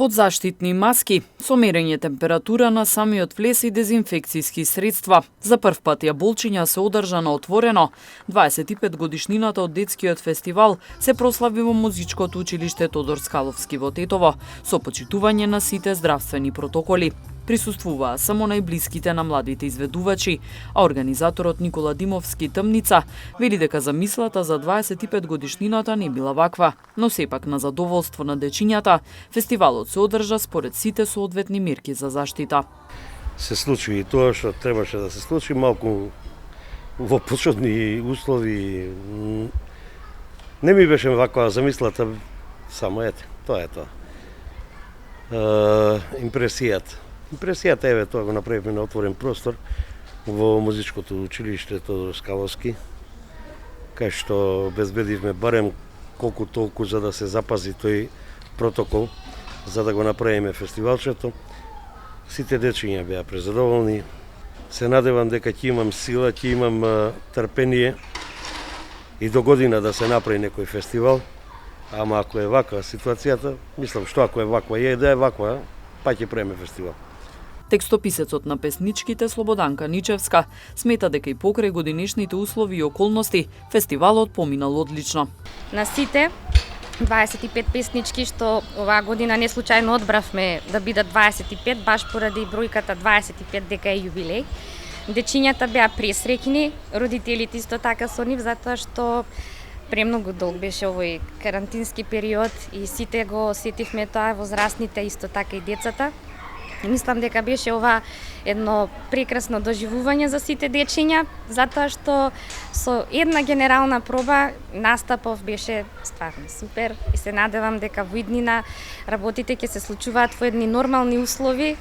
Подзаштитни маски, со мерење температура на самиот влез и дезинфекцијски средства. За прв пат јаболчиња се одржа на отворено. 25 годишнината од детскиот фестивал се прослави во музичкото училиште Тодор Скаловски во Тетово, со почитување на сите здравствени протоколи. Присуствуваа само најблиските на младите изведувачи, а организаторот Никола Димовски Тмница вели дека замислата за 25 годишнината не била ваква, но сепак на задоволство на дечињата, фестивалот се одржа според сите соодветни мерки за заштита. Се случи и тоа што требаше да се случи, малку во почетни услови. Не ми беше ваква замислата, само ете, тоа е тоа. Импресијата еве тоа го направивме на отворен простор во музичкото училиште Тодор Скаловски, кај што обезбедивме барем колку толку за да се запази тој протокол, за да го направиме фестивалчето. Сите дечиња беа презадоволни. Се надевам дека ќе имам сила, ќе имам трпение и до година да се направи некој фестивал. Ама ако е ваква ситуацијата, мислам што ако е ваква, да е ваква, па ќе правиме фестивал. Текстописецот на песничките Слободанка Ничевска смета дека и покрај годинешните услови и околности, фестивалот поминал одлично. На сите 25 песнички што оваа година не случајно одбравме да бидат 25, баш поради бројката 25 дека е јубилеј. Дечињата беа пресреќни, родителите исто така со нив, затоа што премногу долг беше овој карантински период и сите го осетивме тоа, возрастните исто така и децата. И мислам дека беше ова едно прекрасно доживување за сите дечиња, затоа што со една генерална проба настапов беше стварно супер и се надевам дека во иднина работите ќе се случуваат во едни нормални услови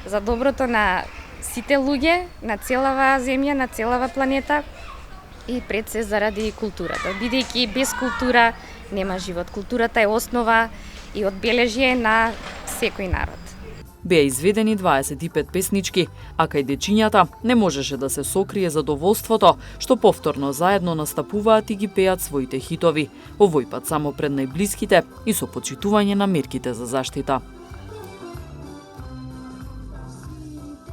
за доброто на сите луѓе, на целава земја, на целава планета и пред се заради културата. Бидејќи без култура нема живот. Културата е основа и одбележје на секој народ. Беа изведени 25 песнички, а кај дечињата не можеше да се сокрие задоволството што повторно заедно настапуваат и ги пеат своите хитови, овој пат само пред најблиските и со почитување на мерките за заштита.